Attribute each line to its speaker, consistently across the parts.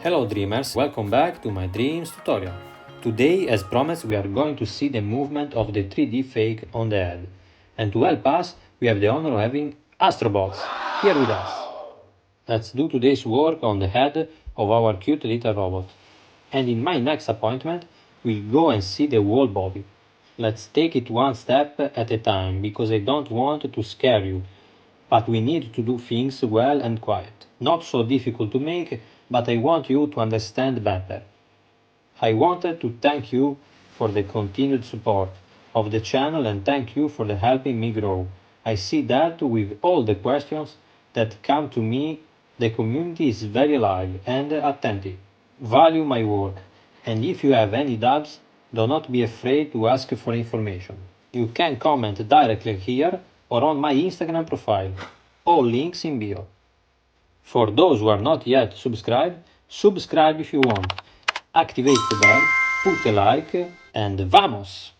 Speaker 1: Hello dreamers, welcome back to my dreams tutorial. Today, as promised, we are going to see the movement of the 3D fake on the head. And to help us, we have the honor of having Astrobots here with us. Let's do today's work on the head of our cute little robot. And in my next appointment, we'll go and see the whole body. Let's take it one step at a time, because I don't want to scare you. But we need to do things well and quiet. Not so difficult to make, but I want you to understand better. I wanted to thank you for the continued support of the channel and thank you for helping me grow. I see that with all the questions that come to me, the community is very alive and attentive. Value my work, and if you have any doubts, do not be afraid to ask for information. You can comment directly here or on my Instagram profile. All links in bio. For those who are not yet subscribed, subscribe if you want. Activate the bell, put a like, and vamos!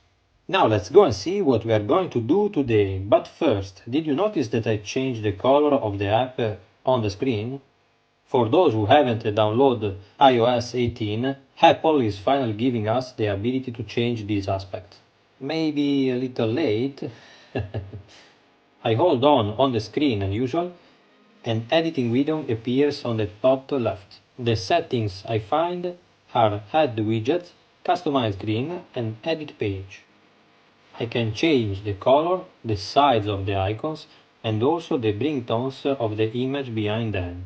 Speaker 1: Now let's go and see what we are going to do today. But first, did you notice that I changed the color of the app on the screen? For those who haven't downloaded iOS 18, Apple is finally giving us the ability to change this aspect. Maybe a little late. I hold on the screen as usual, and editing window appears on the top left. The settings I find are Add Widget, Customize Green, and Edit Page. I can change the color, the size of the icons, and also the bring tones of the image behind them.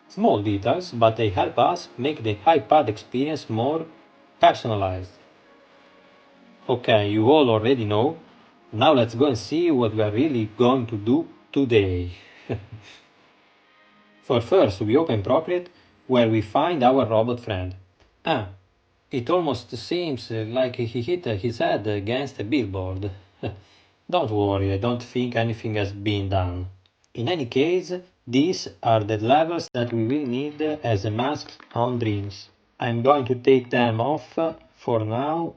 Speaker 1: Small details, but they help us make the iPad experience more personalized. Okay, you all already know. Now let's go and see what we are really going to do today. For first, we open Procreate, where we find our robot friend. It almost seems like he hit his head against a billboard. Don't worry, I don't think anything has been done. In any case, these are the levels that we will need as a mask on Dreams. I'm going to take them off for now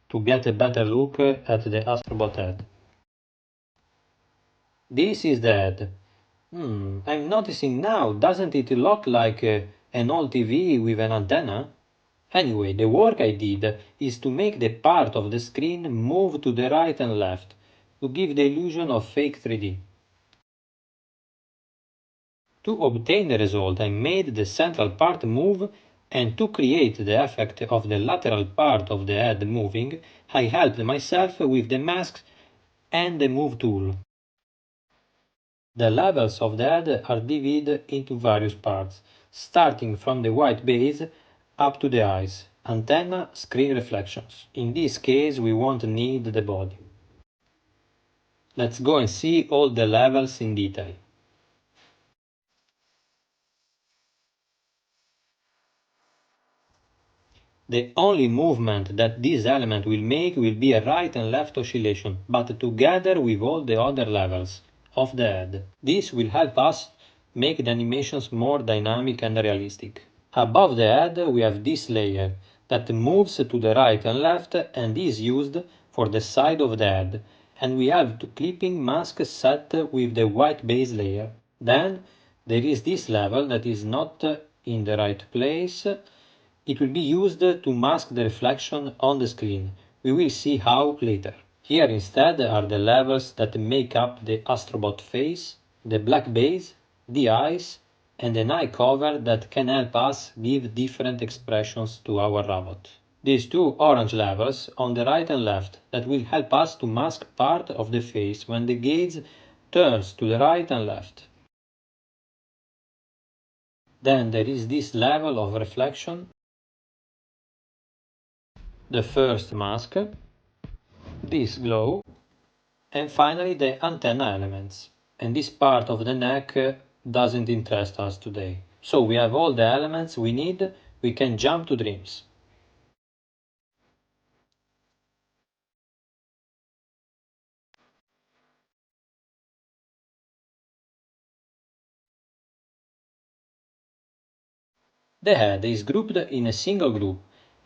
Speaker 1: to get a better look at the Astrobot head. This is the head. I'm noticing now, doesn't it look like an old TV with an antenna? Anyway, the work I did is to make the part of the screen move to the right and left, to give the illusion of fake 3D. To obtain the result, I made the central part move, and to create the effect of the lateral part of the head moving, I helped myself with the masks and the move tool. The levels of the head are divided into various parts, starting from the white base up to the eyes, antenna, screen reflections. In this case we won't need the body. Let's go and see all the levels in detail. The only movement that this element will make will be a right and left oscillation, but together with all the other levels of the head. This will help us make the animations more dynamic and realistic. Above the head we have this layer that moves to the right and left and is used for the side of the head, and we have two clipping masks set with the white base layer. Then there is this level that is not in the right place. It will be used to mask the reflection on the screen. We will see how later. Here instead are the levels that make up the Astrobot face, the black base, the eyes, and an eye cover that can help us give different expressions to our robot. These two orange levels on the right and left that will help us to mask part of the face when the gaze turns to the right and left. Then there is this level of reflection, the first mask, this glow, and finally the antenna elements. And this part of the neck doesn't interest us today. So we have all the elements we need, we can jump to Dreams. The head is grouped in a single group,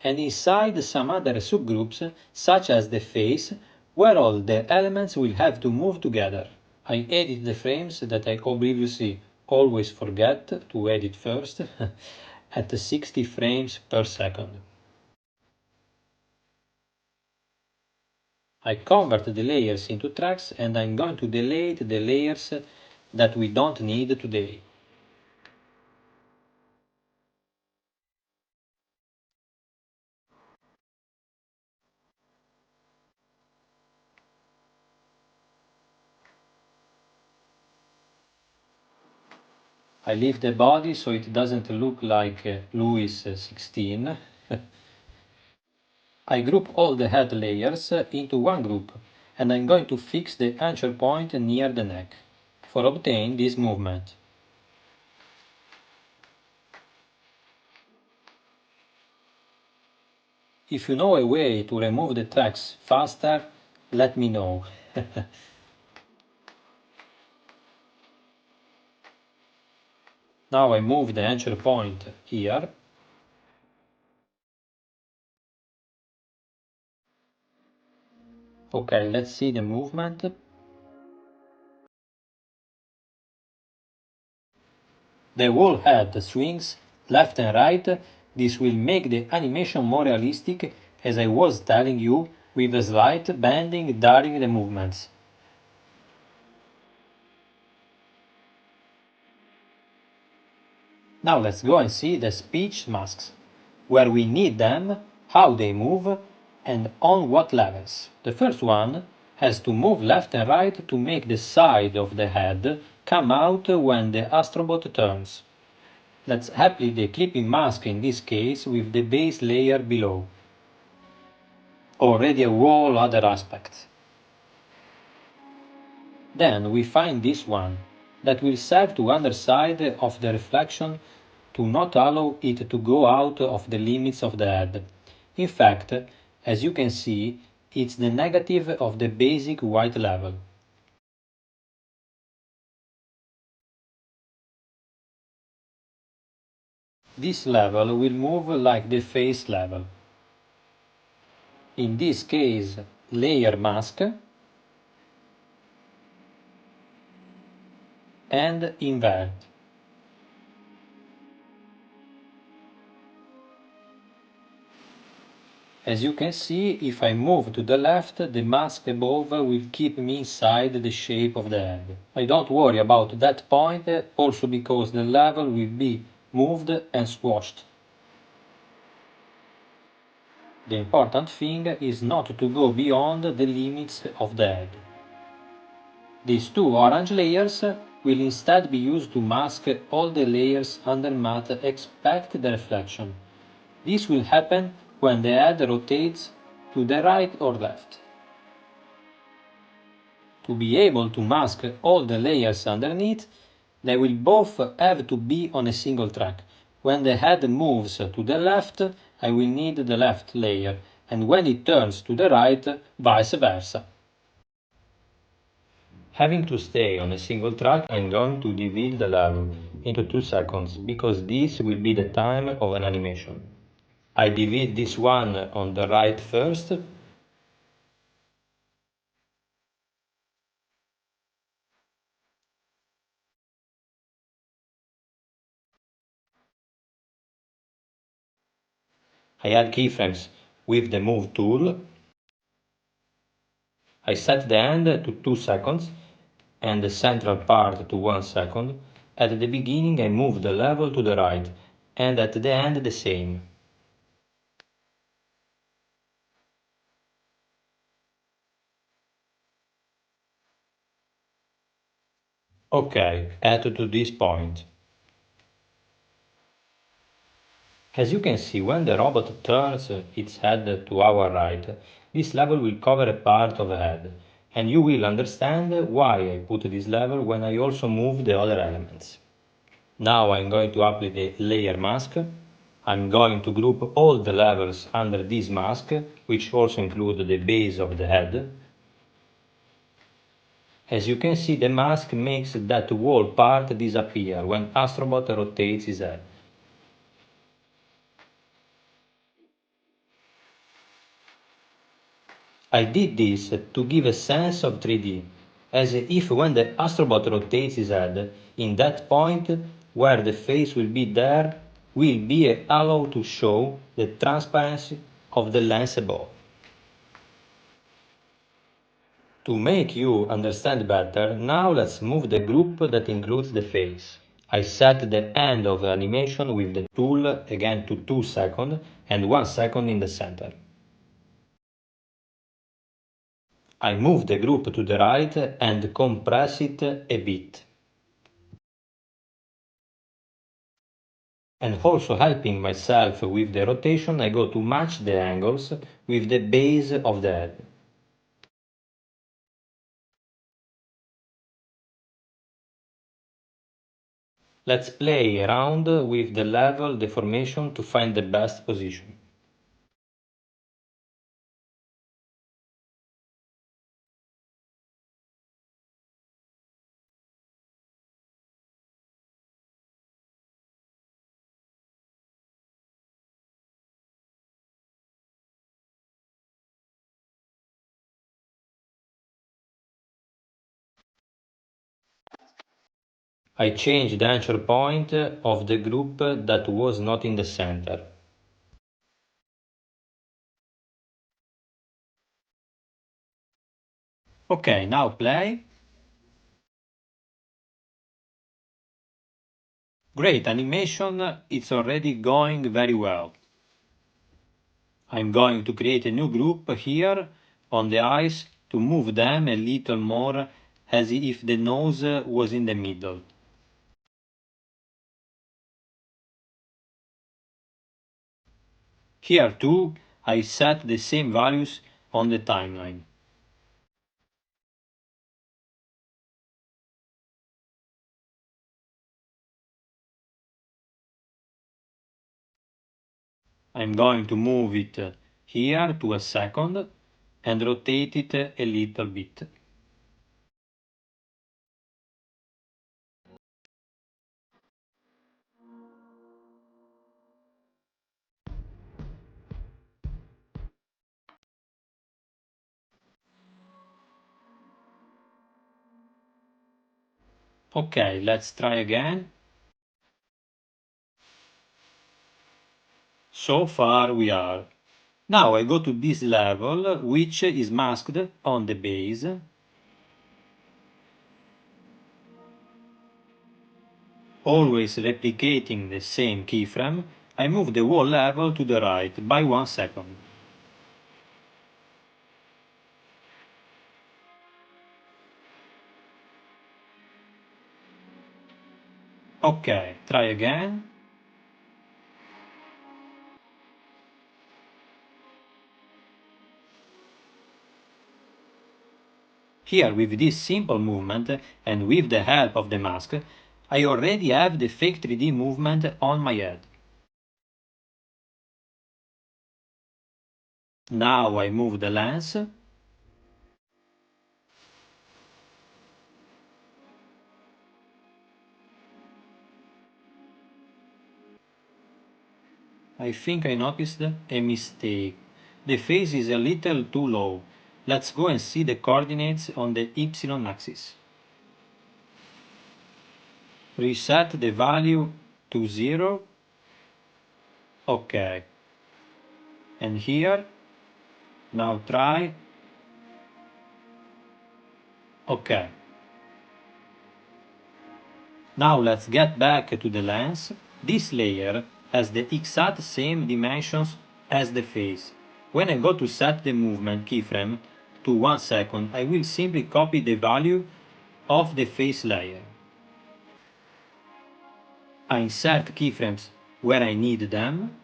Speaker 1: and inside some other subgroups, such as the face, where all the elements will have to move together. I edit the frames that I obviously always forget to edit first at 60 frames per second. I convert the layers into tracks and I'm going to delete the layers that we don't need today. I leave the body so it doesn't look like Louis 16. I group all the head layers into one group and I'm going to fix the anchor point near the neck for obtain this movement. If you know a way to remove the tracks faster, let me know. Now I move the anchor point here. Okay, let's see the movement. The whole head swings left and right. This will make the animation more realistic, as I was telling you, with a slight bending during the movements. Now let's go and see the speech masks, where we need them, how they move, and on what levels. The first one has to move left and right to make the side of the head come out when the Astrobot turns. Let's apply the clipping mask in this case with the base layer below. Already a whole other aspect. Then we find this one, that will serve to underside of the reflection to not allow it to go out of the limits of the head. In fact, as you can see, it's the negative of the basic white level. This level will move like the face level. In this case, layer mask and invert. As you can see, if I move to the left, the mask above will keep me inside the shape of the head. I don't worry about that point, also because the level will be moved and squashed. The important thing is not to go beyond the limits of the head. These two orange layers will instead be used to mask all the layers under matte except the reflection. This will happen when the head rotates to the right or left. To be able to mask all the layers underneath, they will both have to be on a single track. When the head moves to the left, I will need the left layer, and when it turns to the right, vice versa. Having to stay on a single track, I'm going to divide the level into 2 seconds, because this will be the time of an animation. I divide this one on the right first. I add keyframes with the Move tool. I set the end to 2 seconds and the central part to 1 second. At the beginning I move the level to the right, and at the end the same. OK, add to this point. As you can see, when the robot turns its head to our right, this level will cover a part of the head, and you will understand why I put this level when I also move the other elements. Now I'm going to apply the layer mask. I'm going to group all the levels under this mask, which also include the base of the head. As you can see, the mask makes that whole part disappear when Astrobot rotates his head. I did this to give a sense of 3D. as if when the Astrobot rotates his head, in that point where the face will be there, will be a halo to show the transparency of the lens above. To make you understand better, now let's move the group that includes the face. I set the end of the animation with the tool again to 2 seconds and 1 second in the center. I move the group to the right and compress it a bit. And also helping myself with the rotation, I go to match the angles with the base of the head. Let's play around with the level deformation to find the best position. I change the anchor point of the group that was not in the center. Okay, now play. Great animation, it's already going very well. I'm going to create a new group here on the eyes to move them a little more as if the nose was in the middle. Here too, I set the same values on the timeline. I'm going to move it here to a second and rotate it a little bit. Okay, let's try again. So far we are. Now I go to this level, which is masked on the base. Always replicating the same keyframe, I move the whole level to the right by 1 second. Ok, try again. Here with this simple movement and with the help of the mask, I already have the fake 3D movement on my head. Now I move the lens. I think I noticed a mistake. The face is a little too low. Let's go and see the coordinates on the Y axis. Reset the value to 0. OK. And here, now try. OK. Now let's get back to the lens. This layer has the exact same dimensions as the face. When I go to set the movement keyframe to 1 second, I will simply copy the value of the face layer. I insert keyframes where I need them.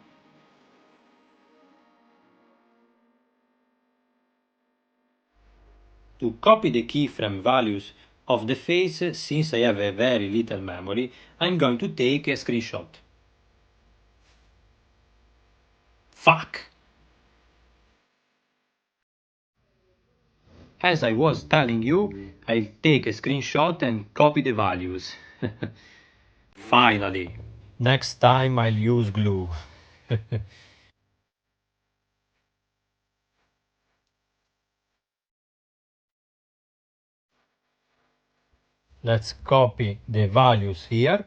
Speaker 1: To copy the keyframe values of the face, since I have a very little memory, I'm going to take a screenshot. Fuck! As I was telling you, I'll take a screenshot and copy the values. Finally! Next time I'll use glue. Let's copy the values here.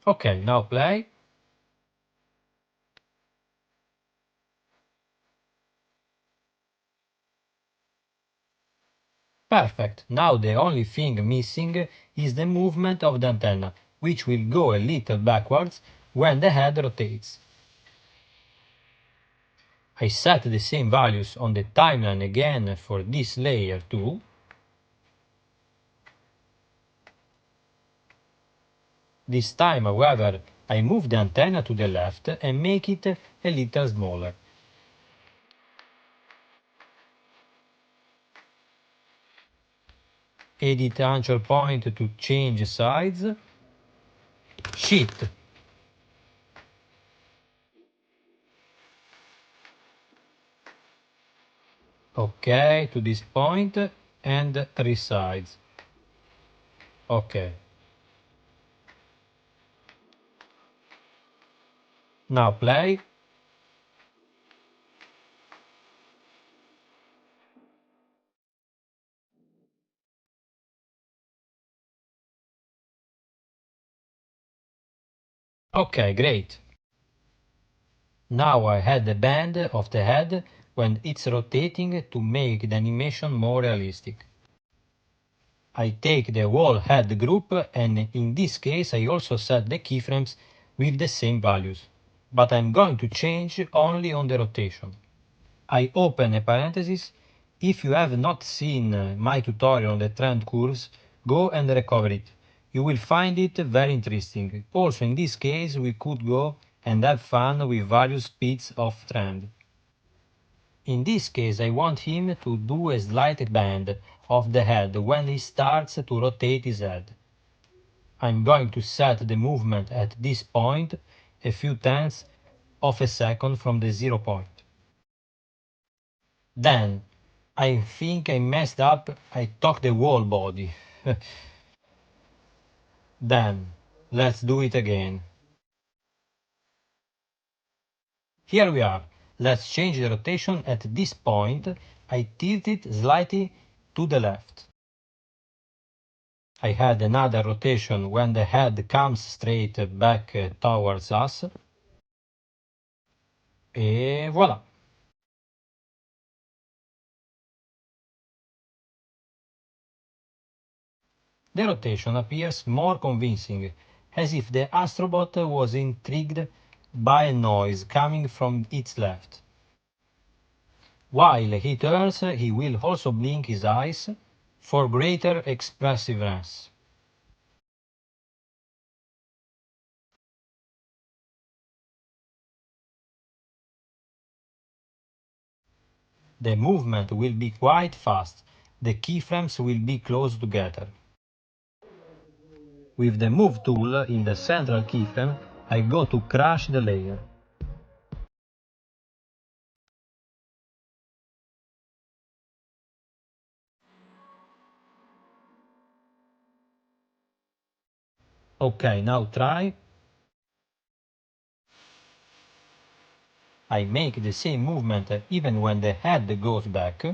Speaker 1: Okay, now play. Perfect. Now the only thing missing is the movement of the antenna, which will go a little backwards when the head rotates. I set the same values on the timeline again for this layer too. This time, however, I move the antenna to the left and make it a little smaller. Edit anchor point to change size. Shift. OK to this point and resize. OK. Now play. OK, great. Now I add the bend of the head when it's rotating to make the animation more realistic. I take the whole head group and in this case I also set the keyframes with the same values. But I'm going to change only on the rotation. I open a parenthesis. If you have not seen my tutorial on the trend curves, go and recover it. You will find it very interesting. Also in this case we could go and have fun with various speeds of trend. In this case I want him to do a slight bend of the head when he starts to rotate his head. I'm going to set the movement at this point a few tenths of a second from the 0 point. Then, I think I messed up, I took the whole body. Then, let's do it again. Here we are. Let's change the rotation at this point. I tilt it slightly to the left. I had another rotation when the head comes straight back towards us. Et voilà. The rotation appears more convincing, as if the Astrobot was intrigued by a noise coming from its left. While he turns, he will also blink his eyes for greater expressiveness. The movement will be quite fast. The keyframes will be close together. With the Move tool in the central keyframe, I go to crush the layer. OK, now try. I make the same movement even when the head goes back.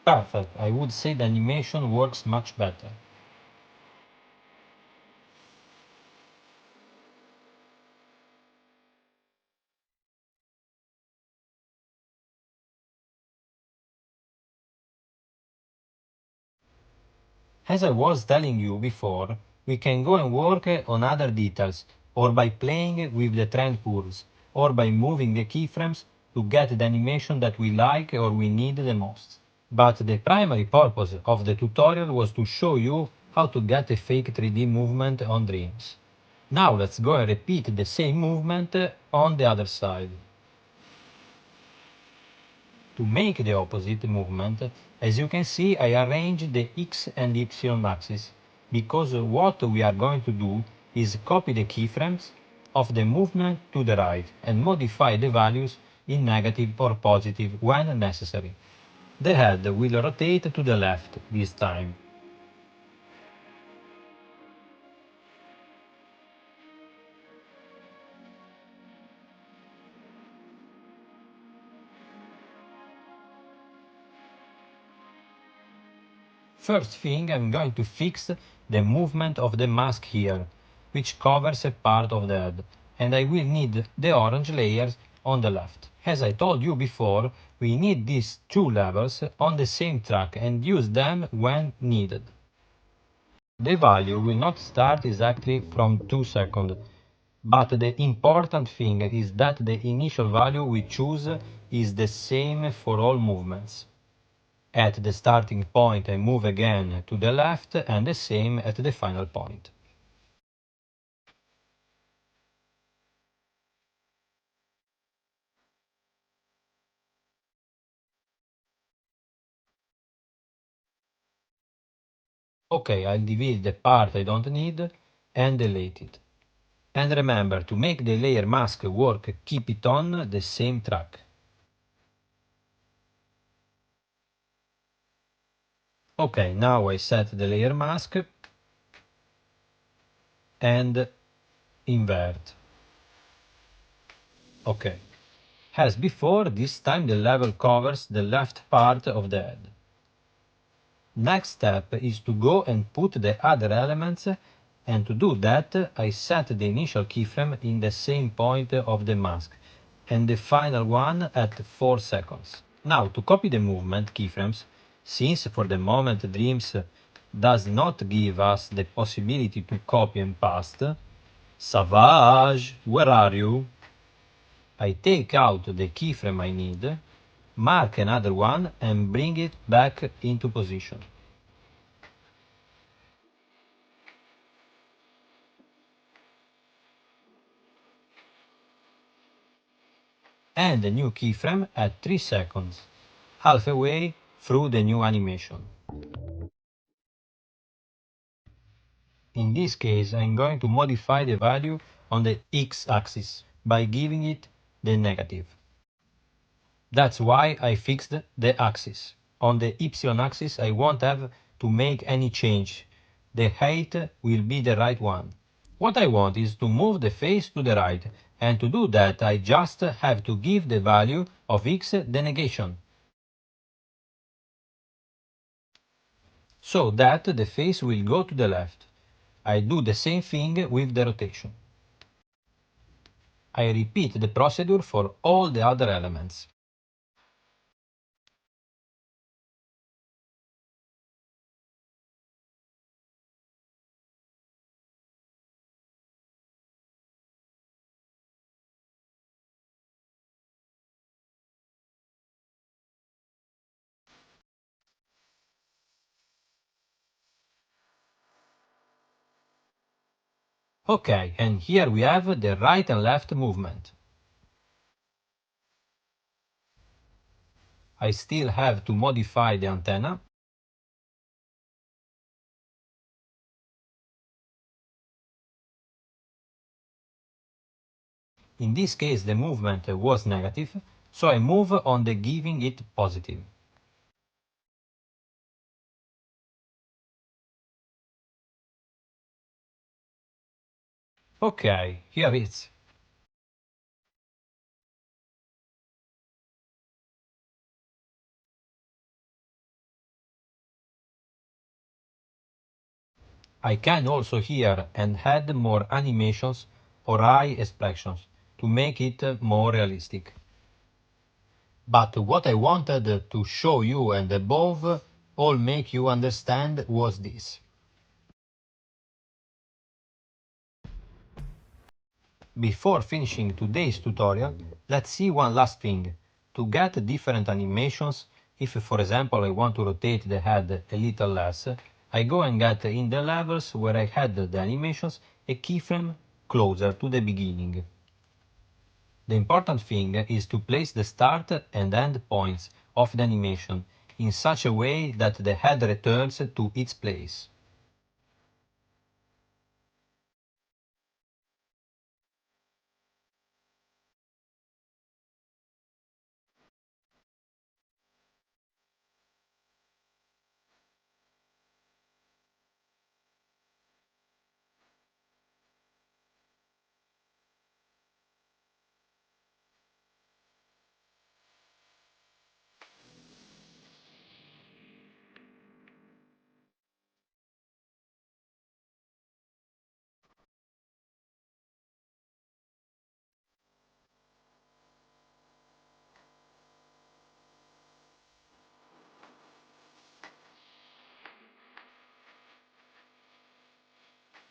Speaker 1: Perfect, I would say the animation works much better. As I was telling you before, we can go and work on other details, or by playing with the trend curves, or by moving the keyframes to get the animation that we like or we need the most. But the primary purpose of the tutorial was to show you how to get a fake 3D movement on Dreams. Now let's go and repeat the same movement on the other side. To make the opposite movement, as you can see, I arrange the X and Y axis, because what we are going to do is copy the keyframes of the movement to the right and modify the values in negative or positive when necessary. The head will rotate to the left this time. First thing, I'm going to fix the movement of the mask here, which covers a part of the head, and I will need the orange layers on the left. As I told you before, we need these two levels on the same track and use them when needed. The value will not start exactly from 2 seconds, but the important thing is that the initial value we choose is the same for all movements. At the starting point I move again to the left and the same at the final point. Okay, I'll delete the part I don't need and delete it. And remember, to make the layer mask work, keep it on the same track. Okay, now I set the layer mask and invert. Okay. As before, this time the level covers the left part of the head. Next step is to go and put the other elements, and to do that I set the initial keyframe in the same point of the mask and the final one at 4 seconds. Now to copy the movement keyframes, since for the moment Dreams does not give us the possibility to copy and paste, Savage, where are you? I take out the keyframe I need, mark another one and bring it back into position. And a new keyframe at 3 seconds, halfway through the new animation. In this case, I'm going to modify the value on the x-axis by giving it the negative. That's why I fixed the axis. On the y-axis, I won't have to make any change. The height will be the right one. What I want is to move the face to the right, and to do that I just have to give the value of x the negation, so that the face will go to the left. I do the same thing with the rotation. I repeat the procedure for all the other elements. Okay, and here we have the right and left movement. I still have to modify the antenna. In this case the movement was negative, so I move on the giving it positive. Okay, here it is. I can also here and add more animations or eye expressions to make it more realistic. But what I wanted to show you and above all make you understand was this. Before finishing today's tutorial, let's see one last thing. To get different animations, if for example I want to rotate the head a little less, I go and get in the levels where I had the animations a keyframe closer to the beginning. The important thing is to place the start and end points of the animation in such a way that the head returns to its place.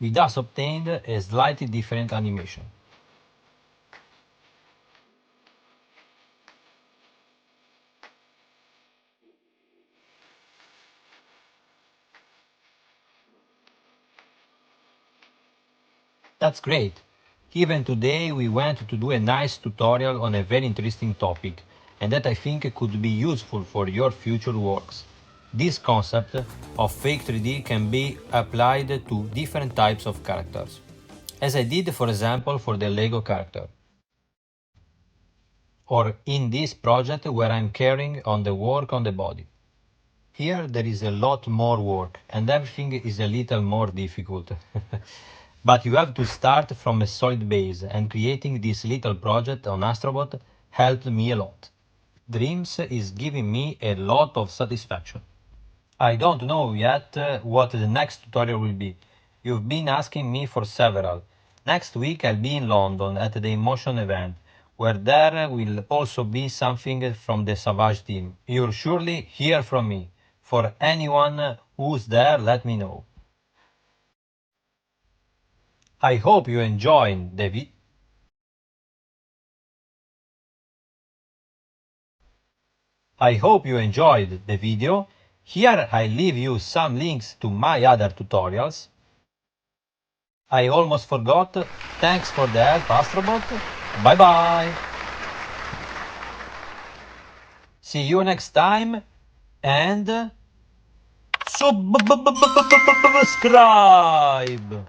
Speaker 1: We thus obtained a slightly different animation. That's great. Even today we went to do a nice tutorial on a very interesting topic, and that I think could be useful for your future works. This concept of fake 3D can be applied to different types of characters, as I did for example for the Lego character, or in this project where I'm carrying on the work on the body. Here there is a lot more work and everything is a little more difficult. But you have to start from a solid base, and creating this little project on Astrobot helped me a lot. Dreams is giving me a lot of satisfaction. I don't know yet what the next tutorial will be. You've been asking me for several. Next week I'll be in London at the Emotion event, where there will also be something from the Savage team. You'll surely hear from me. For anyone who's there, let me know. I hope you enjoyed the video. Here I leave you some links to my other tutorials. I almost forgot. Thanks for the help, Astrobot. Bye bye. See you next time and subscribe.